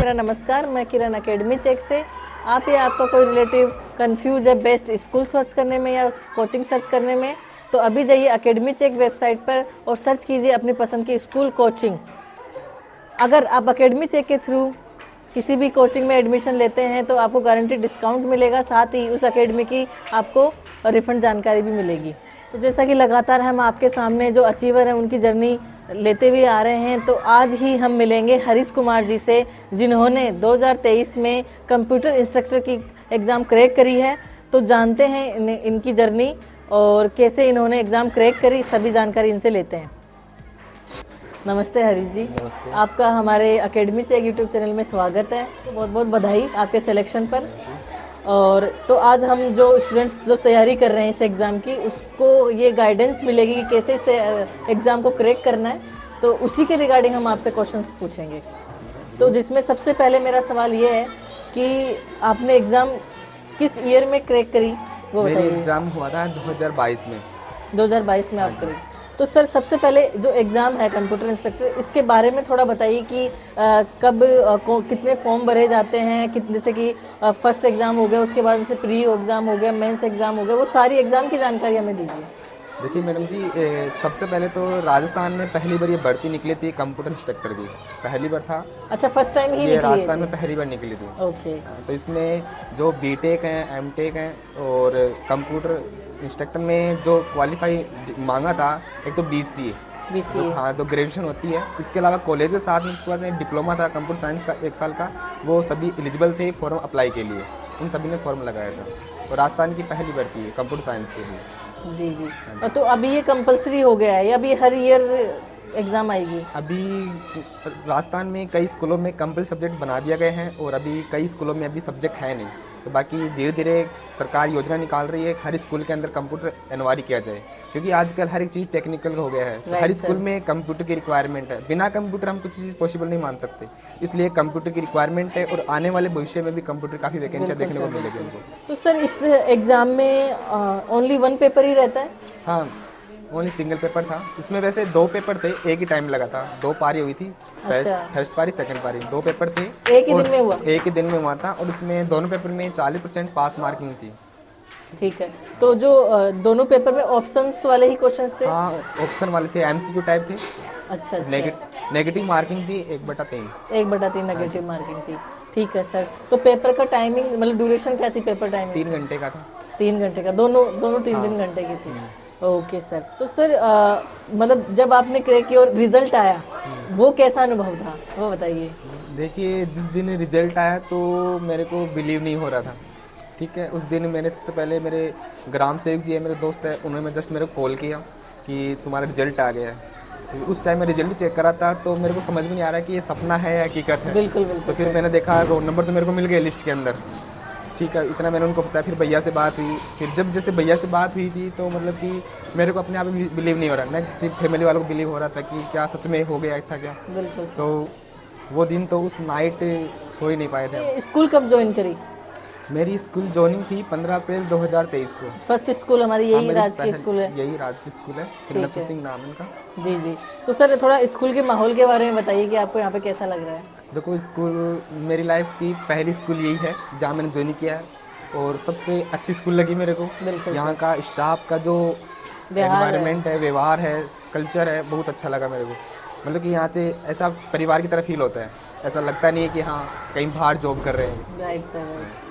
मेरा नमस्कार। मैं किरण अकेडमी चेक से। आप या आपका कोई रिलेटिव कंफ्यूज है बेस्ट स्कूल सर्च करने में या कोचिंग सर्च करने में, तो अभी जाइए अकेडमी चेक वेबसाइट पर और सर्च कीजिए अपनी पसंद की स्कूल कोचिंग। अगर आप अकेडमी चेक के थ्रू किसी भी कोचिंग में एडमिशन लेते हैं तो आपको गारंटी डिस्काउंट मिलेगा, साथ ही उस अकेडमी की आपको रिफंड जानकारी भी मिलेगी। तो जैसा कि लगातार हम आपके सामने जो अचीवर हैं उनकी जर्नी लेते हुए आ रहे हैं, तो आज ही हम मिलेंगे हरीश कुमार जी से, जिन्होंने 2023 में कंप्यूटर इंस्ट्रक्टर की एग्ज़ाम क्रैक करी है। तो जानते हैं इनकी जर्नी और कैसे इन्होंने एग्ज़ाम क्रैक करी, सभी जानकारी इनसे लेते हैं। नमस्ते हरीश जी। नमस्ते। आपका हमारे अकेडमी चेक यूट्यूब चैनल में स्वागत है। बहुत बहुत बधाई आपके सिलेक्शन पर। और तो आज हम जो स्टूडेंट्स जो तैयारी कर रहे हैं इस एग्ज़ाम की, उसको ये गाइडेंस मिलेगी कि कैसे इस एग्ज़ाम को क्रैक करना है, तो उसी के रिगार्डिंग हम आपसे क्वेश्चंस पूछेंगे। तो जिसमें सबसे पहले मेरा सवाल ये है कि आपने एग्ज़ाम किस ईयर में क्रैक करी, वो बताइए। मेरी एग्जाम हुआ था 2022 में। 2022 में आप करी। तो सर सबसे पहले जो एग्ज़ाम है कंप्यूटर इंस्ट्रक्टर, इसके बारे में थोड़ा बताइए कि कब कितने फॉर्म भरे जाते हैं, जैसे कि फर्स्ट एग्ज़ाम हो गया, उसके बाद जैसे प्री एग्ज़ाम हो गया, मेंस एग्ज़ाम हो गया, वो सारी एग्ज़ाम की जानकारी हमें दीजिए। देखिए मैडम जी, सबसे पहले तो राजस्थान में पहली बार ये भर्ती निकली थी कंप्यूटर इंस्ट्रक्टर की। पहली बार था। अच्छा, फर्स्ट टाइम ही ये राजस्थान में पहली बार निकली थी। ओके। तो इसमें जो बीटेक हैं, एमटेक हैं और कंप्यूटर इंस्ट्रक्टर में जो क्वालिफाई मांगा था, एक तो BCA, हाँ, तो ग्रेजुएशन होती है। इसके अलावा कॉलेज के साथ में इसके बाद डिप्लोमा था कंप्यूटर साइंस का 1 साल का, वो सभी एलिजिबल थे फॉर्म अप्लाई के लिए। उन सभी ने फॉर्म लगाया था। और राजस्थान की पहली भर्ती है कंप्यूटर साइंस के लिए। जी जी। तो अभी ये कंपलसरी हो गया है या अभी हर ईयर एग्ज़ाम आएगी? अभी राजस्थान में कई स्कूलों में कंपल्सरी सब्जेक्ट बना दिया गए हैं और अभी कई स्कूलों में अभी सब्जेक्ट है नहीं। तो बाकी धीरे धीरे सरकार योजना निकाल रही है हर स्कूल के अंदर कंप्यूटर अनिवार्य किया जाए, क्योंकि आजकल हर एक चीज़ टेक्निकल हो गया है। तो हर स्कूल में कंप्यूटर की रिक्वायरमेंट है। बिना कंप्यूटर हम कुछ चीज़ पॉसिबल नहीं मान सकते, इसलिए कंप्यूटर की रिक्वायरमेंट है। और आने वाले भविष्य में भी कंप्यूटर काफ़ी वैकेंसियाँ देखने को मिलेगी उनको। तो सर इस एग्ज़ाम में ओनली 1 पेपर ही रहता है? हाँ, ओनली सिंगल पेपर था। इसमें वैसे 2 पेपर थे, एक ही टाइम लगा था। 2 पारी हुई थी। अच्छा। फर्स्ट पारी, सेकंड पारी, 2 पेपर थे। एक ही दिन में हुआ? एक ही दिन में हुआ था। और इसमें दोनों पेपर में 40% पास मार्किंग थी। ठीक है। तो जो दोनों पेपर में ऑप्शंस वाले ही क्वेश्चन थे? हाँ, ऑप्शन वाले थे, MCQ टाइप थे। अच्छा। नेगेटिव मार्किंग थी 1/3। 1/3 नेगेटिव मार्किंग थी। ठीक है सर। तो पेपर का टाइमिंग, मतलब ड्यूरेशन क्या थी पेपर टाइमिंग? 3 घंटे का था। 3 घंटे का, दोनों 3 घंटे की थी। Okay sir. तो सर मतलब जब आपने क्रैक किया और रिजल्ट आया, वो कैसा अनुभव था, वो बताइए। देखिए, जिस दिन रिजल्ट आया तो मेरे को बिलीव नहीं हो रहा था। ठीक है, उस दिन मैंने सबसे पहले मेरे ग्राम सेवक जी है, मेरे दोस्त है, उन्होंने जस्ट मेरे को कॉल किया कि तुम्हारा रिजल्ट आ गया है। तो उस टाइम मैं रिजल्ट भी चेक करा था, तो मेरे को समझ में नहीं आ रहा कि ये सपना है या हकीकत है। बिल्कुल बिल्कुल। तो फिर मैंने देखा रोल नंबर तो मेरे को मिल गए लिस्ट के अंदर। ठीक है, इतना मैंने उनको बताया। फिर भैया से बात हुई। फिर जब जैसे भैया से बात हुई थी तो मतलब कि मेरे को अपने आप में बिलीव नहीं हो रहा। मैं किसी फैमिली वालों को बिलीव हो रहा था कि क्या सच में हो गया था क्या। बिल्कुल। तो वो दिन तो उस नाइट सो ही नहीं पाए थे। स्कूल कब ज्वाइन करी? मेरी स्कूल ज्वाइनिंग थी 15 अप्रैल 2023 को। फर्स्ट स्कूल हमारी यही राजकीय स्कूल है? यही राजकीय स्कूल है, सिन्नत सिंह नाम इनका। जी जी। तो सर थोड़ा स्कूल के माहौल के बारे में बताइए कि आपको यहाँ पे कैसा लग रहा है? देखो, स्कूल मेरी लाइफ की पहली स्कूल यही है जहाँ मैंने ज्वाइन किया है और सबसे अच्छी स्कूल लगी मेरे को। यहाँ का स्टाफ का जो एनवायरनमेंट है, व्यवहार है, कल्चर है, बहुत अच्छा लगा मेरे को। मतलब कि यहाँ से ऐसा परिवार की तरह फील होता है। ऐसा लगता नहीं है कि हाँ कहीं बाहर जॉब कर रहे हैं। Right sir, right.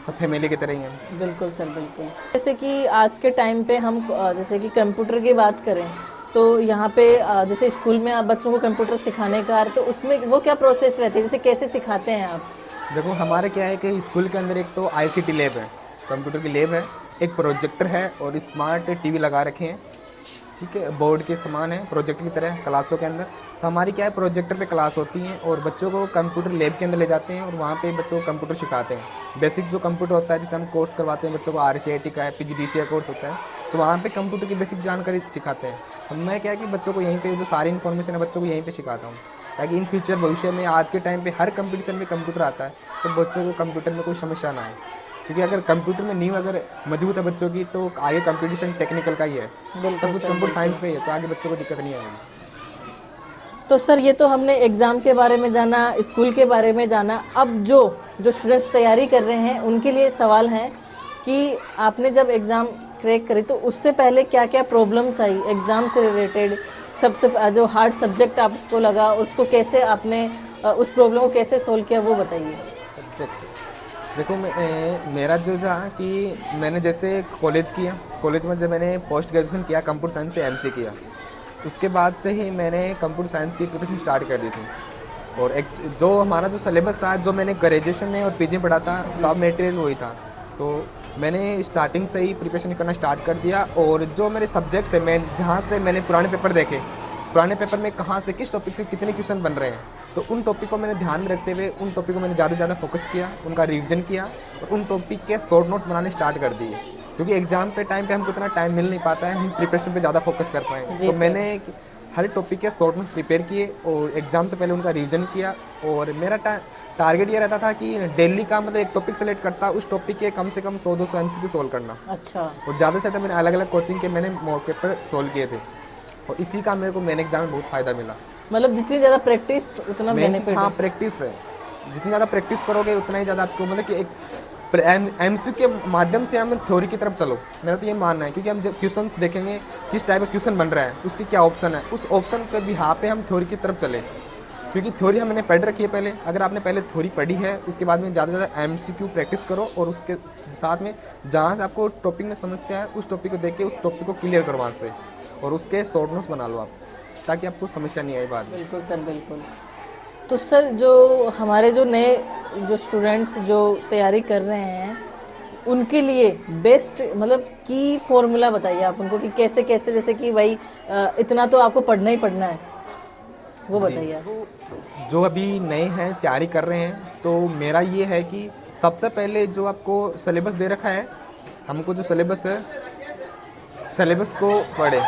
सब फैमिली की तरह ही हैं। बिल्कुल सर, बिल्कुल। जैसे कि आज के टाइम पे हम जैसे कि कंप्यूटर की बात करें तो यहाँ पे जैसे स्कूल में आप बच्चों को कंप्यूटर सिखाने का, तो उसमें वो क्या प्रोसेस रहती है, जैसे कैसे सिखाते हैं आप? देखो, हमारे क्या है कि स्कूल के अंदर एक तो ICT लैब है, कंप्यूटर की लैब है, एक प्रोजेक्टर है और स्मार्ट TV लगा रखे हैं। ठीक है, बोर्ड के समान है, प्रोजेक्टर की तरह क्लासों के अंदर। तो हमारी क्या है, प्रोजेक्टर पे क्लास होती है और बच्चों को कंप्यूटर लैब के अंदर ले जाते हैं और वहाँ पे बच्चों को कंप्यूटर सिखाते हैं। बेसिक जो कंप्यूटर होता है, जैसे हम कोर्स करवाते हैं बच्चों को, RCIT का है, PGDCA कोर्स होता है, तो वहाँ पे कंप्यूटर की बेसिक जानकारी सिखाते हैं। तो मैं क्या है कि बच्चों को यहीं पे जो सारी इन्फॉर्मेशन है बच्चों को यहीं पे सिखाता हूँ, ताकि इन फ्यूचर भविष्य में आज के टाइम पे हर कंपटीशन में कंप्यूटर आता है तो बच्चों को कंप्यूटर में कोई समस्या ना आए। क्योंकि अगर कंप्यूटर में नींव अगर मजबूत है बच्चों की तो आगे कंपटीशन टेक्निकल का ही है, सब कुछ कंप्यूटर साइंस का ही है, तो आगे बच्चों को दिक्कत नहीं आएगी। तो सर ये तो हमने एग्ज़ाम के बारे में जाना, स्कूल के बारे में जाना। अब जो स्टूडेंट्स तैयारी कर रहे हैं उनके लिए सवाल है कि आपने जब एग्ज़ाम क्रैक करी तो उससे पहले क्या क्या प्रॉब्लम्स आई एग्ज़ाम से रिलेटेड, सबसे जो हार्ड सब्जेक्ट आपको लगा उसको कैसे आपने उस प्रॉब्लम को कैसे सोल्व किया वो बताइए। देखो मेरा जो था कि मैंने जैसे कॉलेज किया, कॉलेज में जब मैंने पोस्ट ग्रेजुएशन किया कंप्यूटर साइंस से एमसी किया, उसके बाद से ही मैंने कंप्यूटर साइंस की प्रिपरेशन स्टार्ट कर दी थी। और एक जो हमारा जो सिलेबस था, जो मैंने ग्रेजुएशन में और पीजी में पढ़ा था, सब मटेरियल वही था। तो मैंने स्टार्टिंग से ही प्रिपरेशन करना स्टार्ट कर दिया। और जो मेरे सब्जेक्ट थे, मैं जहाँ से मैंने पुराने पेपर देखे, पुराने पेपर में कहाँ से किस टॉपिक से कितने क्वेश्चन बन रहे हैं, तो उन टॉपिक को मैंने ध्यान में रखते हुए उन टॉपिक को मैंने ज़्यादा से ज़्यादा फोकस किया, उनका रिवीजन किया और उन टॉपिक के शॉर्ट नोट्स बनाने स्टार्ट कर दिए। क्योंकि एग्जाम पे टाइम पे हमको इतना टाइम मिल नहीं पाता है, हम प्रिपरेशन पे ज़्यादा फोकस कर पाएँ। तो मैंने हर टॉपिक के शॉर्ट नोट्स प्रिपेयर किए और एग्जाम से पहले उनका रिवीजन किया। और मेरा टारगेट ये रहता था कि डेली का मतलब एक टॉपिक सेलेक्ट करता, उस टॉपिक के कम से कम 100-200 MCQ सोल्व करना। अच्छा। और ज़्यादा से ज़्यादा मैंने अलग अलग कोचिंग के मैंने मॉक पेपर सोल्व किए थे और इसी का मेरे को मेन एग्जाम में बहुत फ़ायदा मिला। मतलब जितनी ज़्यादा प्रैक्टिस उतना बेनिफिट। हाँ, प्रैक्टिस है, जितनी ज़्यादा प्रैक्टिस करोगे उतना ही ज़्यादा आपको मतलब कि एक MCQ के माध्यम से हम थ्योरी की तरफ चलो, मेरा तो ये मानना है। क्योंकि हम जब क्वेश्चन देखेंगे किस टाइप का क्वेश्चन बन रहा है, उसके क्या ऑप्शन है, उस ऑप्शन के बिहार पे हम थ्योरी की तरफ चले। क्योंकि थ्योरी हमने पढ़ रखी है पहले, अगर आपने पहले थ्योरी पढ़ी है उसके बाद में ज़्यादा से ज़्यादा MCQ प्रैक्टिस करो और उसके साथ में जहाँ से आपको टॉपिक में समस्या है उस टॉपिक को देख के उस टॉपिक को क्लियर करो वहाँ से, और उसके शॉर्ट नोट्स बना लो आप, ताकि आपको समस्या नहीं आए बाद में। बिल्कुल सर, बिल्कुल। तो सर जो हमारे जो नए जो स्टूडेंट्स जो तैयारी कर रहे हैं उनके लिए बेस्ट मतलब की फॉर्मूला बताइए आप उनको कि कैसे कैसे, जैसे कि भाई इतना तो आपको पढ़ना ही पढ़ना है, वो बताइए आप। जो अभी नए हैं तैयारी कर रहे हैं, तो मेरा ये है कि सबसे पहले जो आपको सिलेबस दे रखा है, हमको जो सिलेबस है सिलेबस को पढ़ें।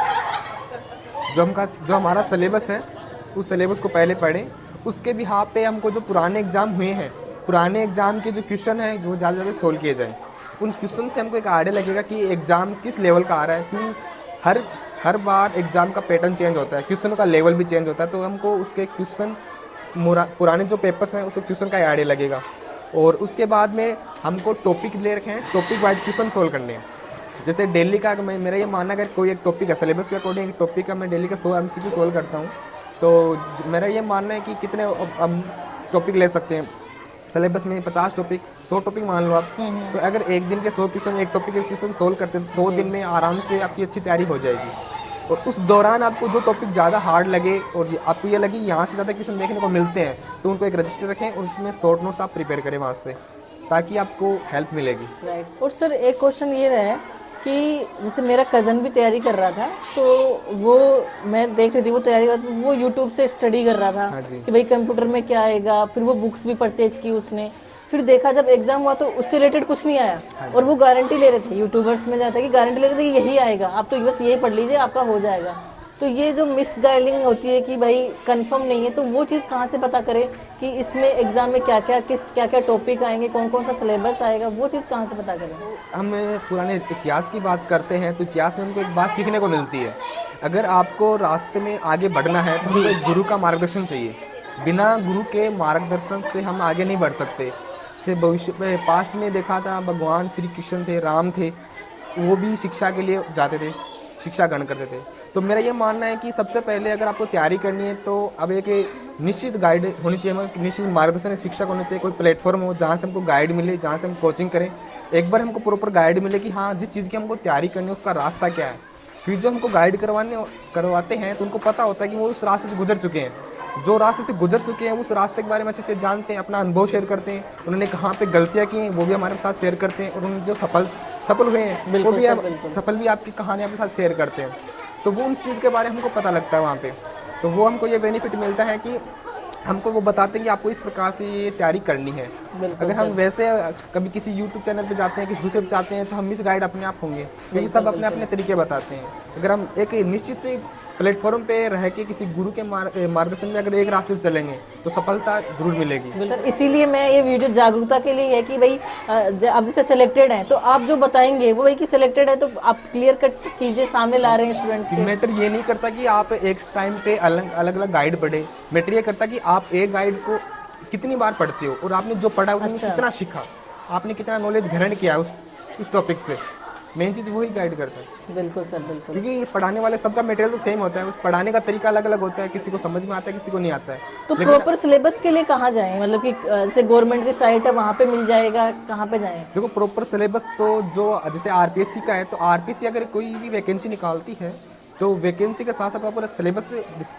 जो हमारा सिलेबस है उस सिलेबस को पहले पढ़ें। उसके बिहार पे हमको जो पुराने एग्ज़ाम हुए हैं, पुराने एग्ज़ाम के जो क्वेश्चन हैं वो ज़्यादा से ज़्यादा सोल्व किए जाएँ। उन क्वेश्चन से हमको एक आइडिया लगेगा कि एग्ज़ाम किस लेवल का आ रहा है। क्योंकि हर बार एग्ज़ाम का पैटर्न चेंज होता है, क्वेश्चन का लेवल भी चेंज होता है। तो हमको उसके क्वेश्चन पुराने जो पेपर्स हैं उसके क्वेश्चन का आइडिया लगेगा। और उसके बाद में हमको टॉपिक ले रखे हैं, टॉपिक वाइज क्वेश्चन सोल्व करने हैं। जैसे डेली का मेरा ये मानना है, अगर कोई एक टॉपिक है सिलेबस के अकॉर्डिंग एक टॉपिक का मैं डेली का 100 MCQ सोल्व करता हूँ, तो मेरा ये मानना है कि कितने हम टॉपिक ले सकते हैं सिलेबस में, 50 टॉपिक 100 टॉपिक मान लो आप। तो अगर एक दिन के 100 क्वेश्चन एक टॉपिक के क्वेश्चन सोल्व करते हैं तो 100 दिन में आराम से आपकी अच्छी तैयारी हो जाएगी। और उस दौरान आपको जो टॉपिक ज़्यादा हार्ड लगे और आपको ये लगे यहाँ से ज़्यादा क्वेश्चन देखने को मिलते हैं, तो उनको एक रजिस्टर रखें और उसमें शॉर्ट नोट्स आप प्रिपेयर करें वहाँ से, ताकि आपको हेल्प मिलेगी। राइट। और सर एक क्वेश्चन ये रहा है कि जैसे मेरा कज़न भी तैयारी कर रहा था, तो वो मैं देख रही थी वो तैयारी कर रहा था, वो यूट्यूब से स्टडी कर रहा था। हाँ कि भाई कंप्यूटर में क्या आएगा, फिर वो बुक्स भी परचेज की उसने, फिर देखा जब एग्जाम हुआ तो उससे रिलेटेड कुछ नहीं आया। और वो गारंटी ले रहे थे, यूट्यूबर्स में जाता है कि गारंटी ले रहे थे कि यही आएगा, आप तो बस यही पढ़ लीजिए आपका हो जाएगा। तो ये जो मिसगाइडिंग होती है कि भाई कंफर्म नहीं है, तो वो चीज़ कहाँ से पता करें कि इसमें एग्जाम में क्या क्या टॉपिक आएंगे, कौन कौन सा सिलेबस आएगा, वो चीज़ कहाँ से पता करें? हम पुराने इतिहास की बात करते हैं तो इतिहास में हमको एक बात सीखने को मिलती है, अगर आपको रास्ते में आगे बढ़ना है तो हमको एक गुरु का मार्गदर्शन चाहिए। बिना गुरु के मार्गदर्शन से हम आगे नहीं बढ़ सकते। से भविष्य में पास्ट में देखा था, भगवान श्री कृष्ण थे, राम थे, वो भी शिक्षा के लिए जाते थे, शिक्षा ग्रहण करते थे। तो मेरा ये मानना है कि सबसे पहले अगर आपको तैयारी करनी है तो अब एक निश्चित गाइड होनी चाहिए, निश्चित मार्गदर्शन शिक्षक होना चाहिए, कोई प्लेटफॉर्म हो जहाँ से हमको गाइड मिले, जहाँ से हम कोचिंग करें। एक बार हमको प्रॉपर गाइड मिले कि हाँ जिस चीज़ की हमको तैयारी करनी है उसका रास्ता क्या है। क्योंकि जो हमको गाइड करवाते हैं तो उनको पता होता है कि वो उस रास्ते से गुजर चुके हैं, जो रास्ते से गुजर चुके हैं उस रास्ते के बारे में अच्छे से जानते हैं, अपना अनुभव शेयर करते हैं, उन्होंने कहाँ पे गलतियाँ की हैं वो भी हमारे साथ शेयर करते हैं, और उन्होंने जो सफल हुए हैं वो भी सफल भी आपकी कहानी आपके साथ शेयर करते हैं। तो वो उस चीज़ के बारे में हमको पता लगता है वहाँ पे, तो वो हमको ये बेनिफिट मिलता है कि हमको वो बताते हैं कि आपको इस प्रकार से ये तैयारी करनी है। अगर हम वैसे कभी किसी यूट्यूब चैनल पे जाते हैं, किसी दूसरे पे जाते हैं, तो हम मिस गाइड अपने आप होंगे, क्योंकि सब अपने अपने तरीके बताते हैं। अगर हम एक निश्चित प्लेटफॉर्म पे रह के किसी गुरु के मार्गदर्शन में अगर एक रास्ते से चलेंगे तो सफलता जरूर मिलेगी। सर इसीलिए मैं ये वीडियो जागरूकता के लिए है कि भाई आप जैसे सिलेक्टेड हैं तो आप जो बताएंगे वो वही कि सिलेक्टेड है तो आप क्लियर कट चीजें सामने ला रहे हैं स्टूडेंट्स के। मैटर ये नहीं करता कि आप एक टाइम पे अलग अलग गाइड पढ़े, मैटर ये करता कि आप एक गाइड को कितनी बार पढ़ते हो और आपने जो पढ़ा उसमें कितना सीखा, आपने कितना नॉलेज ग्रहण किया उस टॉपिक से। मेन चीज़ वही गाइड करता है। बिल्कुल सर बिल्कुल, क्योंकि पढ़ाने वाले सबका मटेरियल तो सेम होता है, उस पढ़ाने का तरीका अलग अलग होता है, किसी को समझ में आता है किसी को नहीं आता है। तो प्रॉपर सिलेबस के लिए कहाँ जाएं, मतलब कि जैसे गवर्नमेंट की साइट है वहाँ पे मिल जाएगा, कहाँ पे जाएं? देखो प्रॉपर सिलेबस तो जो जैसे आरपीएससी का है, तो आरपीएससी अगर कोई भी वैकेंसी निकालती है तो वैकेंसी के साथ साथ वो पूरा सिलेबस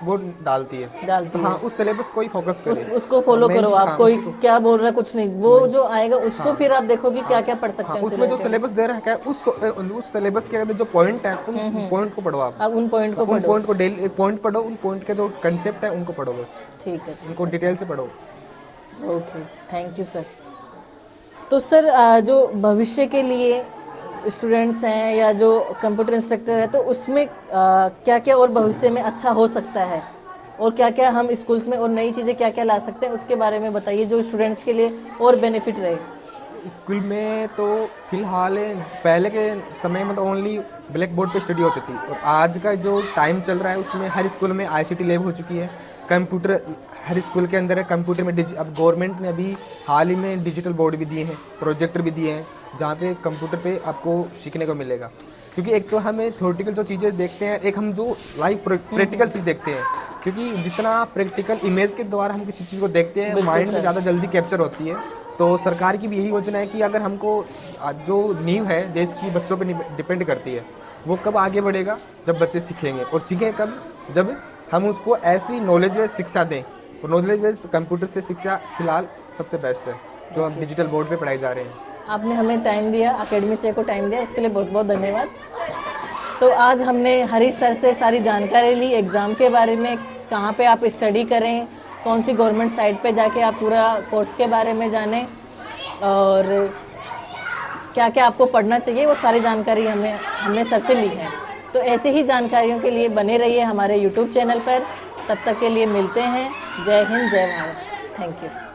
वो डालती है। तो हाँ, उस सिलेबस को ही फोकस करें, उसको फॉलो करो आप। कोई क्या बोल रहा है कुछ नहीं, वो जो आएगा उसको फिर आप देखोगे क्या क्या पढ़ सकते हैं। उसमें जो सिलेबस दे रखा है उस सिलेबस के अंदर जो पॉइंट है उन पॉइंट को पढ़ो आप। उन पॉइंट को उन पॉइंट को डेली पॉइंट पढ़ो, उन पॉइंट के जो कंसेप्ट है उनको पढ़ो बस। ठीक है, उनको डिटेल से पढ़ो। Okay, thank you sir. तो सर जो भविष्य के लिए स्टूडेंट्स हैं या जो कंप्यूटर इंस्ट्रक्टर है तो उसमें क्या क्या और भविष्य में अच्छा हो सकता है और क्या क्या हम स्कूल्स में और नई चीज़ें क्या क्या ला सकते हैं उसके बारे में बताइए, जो स्टूडेंट्स के लिए और बेनिफिट रहे। स्कूल में तो फिलहाल पहले के समय में तो ओनली ब्लैक बोर्ड पे स्टडी होती थी, और आज का जो टाइम चल रहा है उसमें हर स्कूल में आईसीटी लैब हो चुकी है। कंप्यूटर हर स्कूल के अंदर है, कंप्यूटर में अब गवर्नमेंट ने अभी हाल ही में डिजिटल बोर्ड भी दिए हैं, प्रोजेक्टर भी दिए हैं, जहाँ पे कंप्यूटर पे आपको सीखने को मिलेगा। क्योंकि एक तो हमें थ्योरेटिकल जो चीज़ें देखते हैं, एक हम जो लाइव प्रैक्टिकल चीज़ देखते हैं, क्योंकि जितना प्रैक्टिकल इमेज के द्वारा हम किसी चीज़ को देखते हैं माइंड में ज़्यादा जल्दी कैप्चर होती है। तो सरकार की भी यही योजना है कि अगर हमको जो नींव है देश की बच्चों पे डिपेंड करती है, वो कब आगे बढ़ेगा जब बच्चे सीखेंगे, और सीखें कब जब हम उसको ऐसी नॉलेज बेस्ड शिक्षा दें। तो नॉलेज बेस्ड कंप्यूटर से शिक्षा फिलहाल सबसे बेस्ट है जो अब डिजिटल बोर्ड पे पढ़ाई जा रहे हैं। आपने हमें टाइम दिया, अकेडमी से को टाइम दिया, उसके लिए बहुत बहुत धन्यवाद। तो आज हमने हरीश सर से सारी जानकारी ली एग्ज़ाम के बारे में, कहाँ पे आप स्टडी करें, कौन सी गवर्नमेंट साइट पे जाके आप पूरा कोर्स के बारे में जानें और क्या क्या आपको पढ़ना चाहिए, वो सारी जानकारी हमने सर से ली है। तो ऐसे ही जानकारियों के लिए बने रहिए हमारे YouTube चैनल पर। तब तक के लिए मिलते हैं। जय हिंद, जय भारत। Thank you.